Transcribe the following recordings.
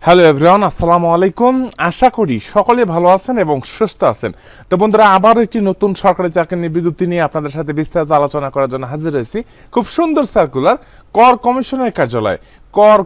Hello everyone, আসসালামু আলাইকুম। আশা করি সকলে ভালো আছেন এবং সুস্থ আছেন। তো বন্ধুরা, আবারও একটি নতুন সরকারি চাকরির বিজ্ঞপ্তি নিয়ে আপনাদের সাথে বিস্তারিত আলোচনা করার জন্য হাজির হয়েছি। খুব সুন্দর সার্কুলার কর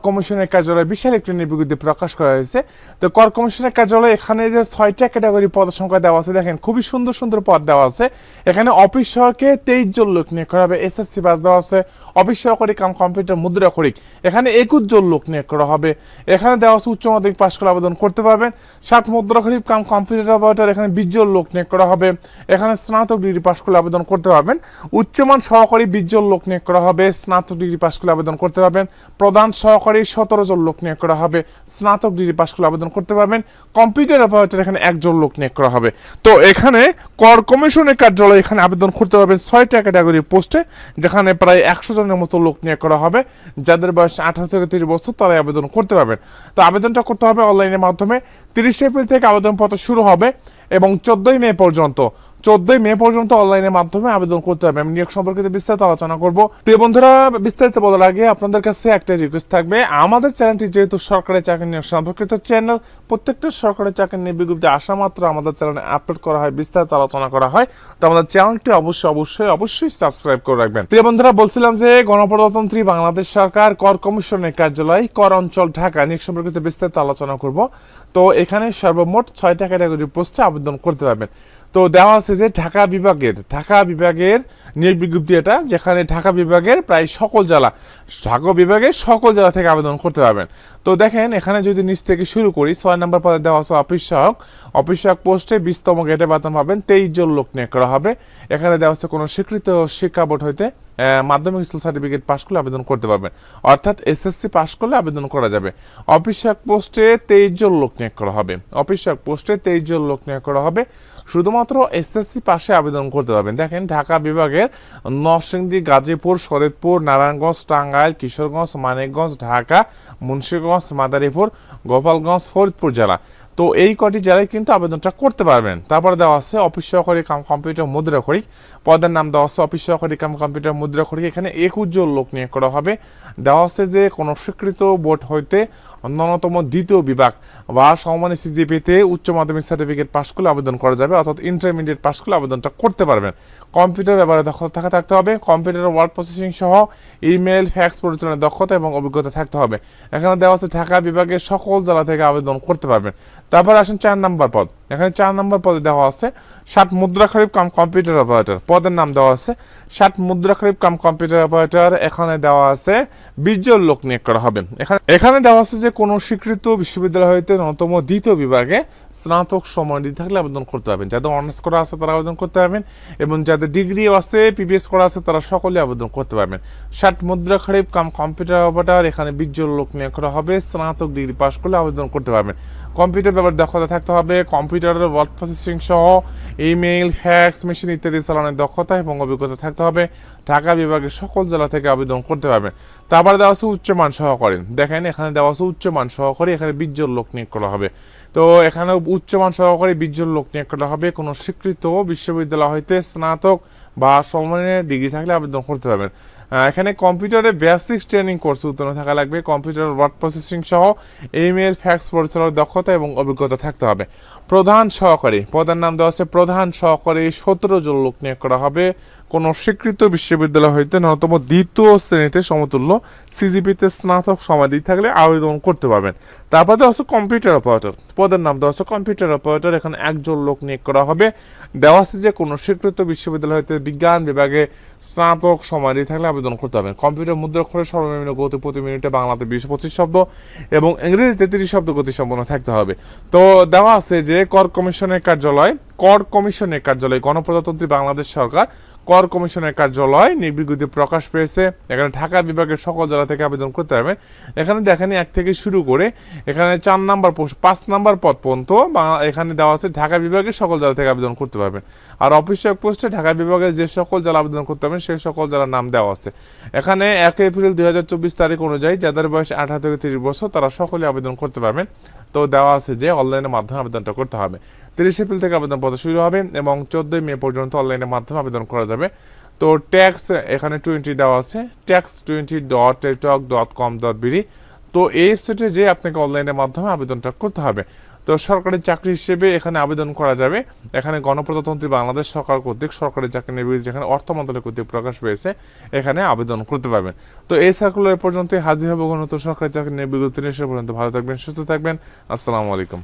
কমিশনের কার্যালয় বিশাল একটি বিজ্ঞপ্তি প্রকাশ করা হয়েছে। তো কর কমিশনের কার্যালয় এখানে যে 6টা ক্যাটাগরি পদ সংখ্যা দেওয়া আছে, দেখেন খুবই সুন্দর সুন্দর পদ দেওয়া আছে। এখানে অফিস সহকে 23 জন লোক নিয়োগ করা হবে। এসএসসি পাস দেওয়া আছে। অফিস সহকারী কাম কম্পিউটার মুদ্রাক্ষরিক এখানে 21 জন লোক নিয়োগ করা হবে। এখানে দেওয়া আছে উচ্চ মাধ্যমিক পাশ করে আবেদন করতে পারবেন। 60 মুদ্রাক্ষরিক কাম কম্পিউটার অপারেটর এখানে 20 জন লোক নিয়োগ করা হবে। এখানে স্নাতক ডিগ্রি পাশ করে আবেদন করতে পারবেন। উচ্চমান সহকারী 20 জন লোক নিয়োগ করা হবে। স্নাতক ডিগ্রি পাশ করে আবেদন করতে পারবেন। প্রধান সহকারী 17 জন লোক নিয়োগ করা হবে। স্নাতক ডিগ্রি পাশ করে আবেদন করতে পারবেন। কম্পিউটার অপারেটর এখানে 1 জন লোক নিয়োগ করা হবে। তো এখানে কর কমিশনের কার্যালয় এখানে আবেদন করতে পারবেন 6টা ক্যাটাগরির পোস্টে, যেখানে প্রায় 100 জনের মতো লোক নিয়োগ করা হবে। যাদের বয়স 18 থেকে 30 বছর তারাই আবেদন করতে পারবেন। তো আবেদনটা করতে হবে অনলাইনের মাধ্যমে। 30 এপ্রিল থেকে আবেদনপত্র শুরু হবে এবং 14 মে পর্যন্ত অনলাইনের মাধ্যমে আবেদন করতে হবে। আমি নিয়োগ সম্পর্কিত বিস্তারিত আলোচনা করব। প্রিয় বন্ধুরা, বিস্তারিত বলার আগে আপনাদের কাছে একটা রিকোয়েস্ট থাকবে। আমাদের চ্যানেলটি যেহেতু সরকারি চাকরি নিয়োগ সম্পর্কিত চ্যানেল, প্রত্যেকটা সরকারি চাকরি নিয়ে বিজ্ঞপ্তি আসা মাত্র আমাদের চ্যানেলে আপলোড করা হয়, বিস্তারিত আলোচনা করা হয়। তো আমাদের চ্যানেলটি অবশ্যই সাবস্ক্রাইব করে রাখবেন। প্রিয় বন্ধুরা, বলছিলাম যে গণপ্রজাতন্ত্রী বাংলাদেশ সরকার কর কমিশনের কার্যালয় কর অঞ্চল ঢাকা নিয়োগ সম্পর্কিত বিস্তারিত আলোচনা করব। তো এখানে সর্বমোট 6টা ক্যাটাগরি পোস্টে আবেদন করতে পারবেন। তো দেওয়া আছে যে ঢাকা বিভাগের নিয়োগ বিজ্ঞপ্তি এটা, যেখানে ঢাকা বিভাগের সকল জেলা থেকে আবেদন করতে পারবেন। তো দেখেন এখানে যদি নিচ থেকে শুরু করি, 6 নম্বর পদে দেওয়া আছে অফিস সহায়ক পোস্টে 20তম গ্রেডে বেতন পাবেন। 23 জন লোক নিয়োগ করা হবে। এখানে দেওয়া আছে কোনো স্বীকৃত শিক্ষা বোর্ড হইতে মাধ্যমিক স্কুল সার্টিফিকেট পাশ করলে আবেদন করতে পারবেন, অর্থাৎ এসএসসি পাশ করলে আবেদন করা যাবে। অফিস সহায়ক পোস্টে 23 জন লোক নিয়োগ করা হবে। শুধুমাত্র এসএসসি পাশে আবেদন করতে পারবেন। দেখেন ঢাকা বিভাগের নরসিংদী, গাজীপুর, শরীয়তপুর, নারায়ণগঞ্জ, টাঙ্গাইল, কিশোরগঞ্জ, মানিকগঞ্জ, ঢাকা, মুন্সিগঞ্জ, মাদারীপুর, গোপালগঞ্জ, ফরিদপুর জেলা। তো এই কটি জেলায় কিন্তু আবেদনটা করতে পারবেন। তারপরে দেওয়া আছে অফিস সহকারী কাম কম্পিউটার মুদ্রাক্ষরিক পদের নাম দেওয়া আছে অফিস সহকারী কাম কম্পিউটার মুদ্রাক্ষরিক এখানে 21 জন লোক নিয়োগ করা হবে। দেওয়া আছে যে কোনো স্বীকৃত বোর্ড হইতে ন্যূনতম 2য় বিভাগ বা সমমানের সিজিপিতে উচ্চ মাধ্যমিক সার্টিফিকেট পাশ করলে আবেদন করা যাবে, অর্থাৎ ইন্টারমিডিয়েট পাশ করলে আবেদনটা করতে পারবেন। কম্পিউটার ব্যবহারে দক্ষতা থাকতে হবে। কম্পিউটার ওয়ার্ড প্রসেসিং সহ ইমেল, ফ্যাক্স পরিচালনার দক্ষতা এবং অভিজ্ঞতা থাকতে হবে। এখানে দেওয়া আছে ঢাকা বিভাগের সকল জেলা থেকে আবেদন করতে পারবেন। তারপর আসেন 4 নম্বর পদ। এখানে 4 নম্বর পদে দেওয়া আছে 60 মুদ্রাক্ষরিক কাম কম্পিউটার অপারেটর পদের নাম দেওয়া আছে 60 মুদ্রাক্ষরিক কাম কম্পিউটার অপারেটর। এখানে দেওয়া আছে 20 জন লোক নিয়োগ করা হবে। এখানে দেওয়া আছে যে কোনো স্বীকৃত বিশ্ববিদ্যালয় হইতে ন্যূনতম 2য় বিভাগে স্নাতক সমাধি থাকলে আবেদন করতে পারবেন। যাদের অনার্স করা আছে তারা আবেদন করতে পারবেন এবং যাদের ডিগ্রিও আছে, পিবিএস করা আছে, তারা সকলে আবেদন করতে পারবেন। 60 মুদ্রাক্ষরিক কাম কম্পিউটার অপারেটর এখানে 20 জন লোক নিয়োগ করা হবে। স্নাতক ডিগ্রি পাশ করলে আবেদন করতে পারবেন। কম্পিউটার ব্যবহার দক্ষতা থাকতে হবে। কম্পিউটারের ওয়ার্ড প্রসেসিং সহ ইমেইল, ফ্যাক্স মেশিন ইত্যাদি চালানোর দক্ষতা এবং অভিজ্ঞতা থাকতে হবে। ঢাকা বিভাগের সকল জেলা থেকে আবেদন করতে পারবেন। তারপরে দেওয়া আছে উচ্চমান সহকারী। দেখেন এখানে দেওয়া আছে উচ্চমান সহকারী এখানে 20 জন লোক নিয়োগ করা হবে। তো এখানে উচ্চমান সহকারী 20 জন লোক নিয়োগ করা হবে। কোনো স্বীকৃত বিশ্ববিদ্যালয় হইতে স্নাতক বা সমমানের ডিগ্রি থাকলে আবেদন করতে পারবেন। এখানে কম্পিউটারে বেসিক ট্রেনিং কোর্স উত্তীর্ণ থাকা লাগবে। কম্পিউটার ওয়ার্ড প্রসেসিং সহ ইমেল, ফ্যাক্স পরিচালনার দক্ষতা এবং অভিজ্ঞতা থাকতে হবে। প্রধান সহকারী পদের নাম দেওয়া আছে প্রধান সহকারী 17 জন লোক নিয়োগ করা হবে। কোনো স্বীকৃত বিশ্ববিদ্যালয় হইতে ন্যূনতম 2য় শ্রেণীতে সমতুল্য সিজিপিতে স্নাতক সমাধি থাকলে আবেদন করতে পারবেন। তারপর দেওয়া আছে কম্পিউটার অপারেটর পদের নাম দেওয়া আছে কম্পিউটার অপারেটর এখানে 1 জন লোক নিয়োগ করা হবে। দেওয়া আছে যে কোনো স্বীকৃত বিশ্ববিদ্যালয় হইতে বিজ্ঞান বিভাগে স্নাতক সমাধি থাকলে আবেদন করতে হবে। কম্পিউটার মুদ্রাক্ষরের সর্বনিম্ন গতি প্রতি মিনিটে বাংলাতে 20-25 শব্দ এবং ইংরেজিতে 30 শব্দ গতি সম্পন্ন থাকতে হবে। তো দেওয়া আছে যে কর কমিশনের কার্যালয় গণপ্রজাতন্ত্রী বাংলাদেশ সরকার কর কমিশনের কার্যালয় বিজ্ঞপ্তি প্রকাশ পেয়েছে। এখানে ঢাকা বিভাগের সকল জেলা থেকে আবেদন করতে পারবেন। এখানে দেখেন 1 থেকে শুরু করে এখানে 4 নম্বর পোস্ট 5 নম্বর পদ পর্যন্ত এখানে দেওয়া আছে ঢাকা বিভাগের সকল জেলা থেকে আবেদন করতে পারবেন। আর অফিস সহায়ক পোস্টে ঢাকা বিভাগের যে সকল জেলা আবেদন করতে পারবেন সেই সকল জেলার নাম দেওয়া আছে। এখানে 1 এপ্রিল 2024 তারিখ অনুযায়ী যাদের বয়স 18 থেকে 30 বছর তারা সকলে আবেদন করতে পারবেন। তো দেওয়া আছে যে অনলাইনের মাধ্যমে আবেদনটা করতে হবে। 30 এপ্রিল থেকে আবেদনপত্র শুরু হবে এবং 14 মে পর্যন্ত অনলাইনের মাধ্যমে আবেদন করা যাবে। তো ট্যাক্স এখানে 20 দেওয়া আছে tax20.tok.com.bd তো এই ওয়েবসাইটে যে আপনাকে অনলাইনের মাধ্যমে আবেদনটা করতে হবে। তো সরকারি চাকরি হিসেবে এখানে আবেদন করা যাবে। এখানে গণপ্রজাতন্ত্রী বাংলাদেশ সরকার কর্তৃক সরকারি চাকরি নিয়োগ যেখানে অর্থ মন্ত্রণালয় কর্তৃক প্রকাশ পেয়েছে, এখানে আবেদন করতে পারবেন। তো এই সার্কুলার পর্যন্ত হাজির হবে নতুন সরকারি চাকরি নিয়োগ বিজ্ঞপ্তি নিয়ে। সে পর্যন্ত ভালো থাকবেন, সুস্থ থাকবেন। আসসালামু আলাইকুম।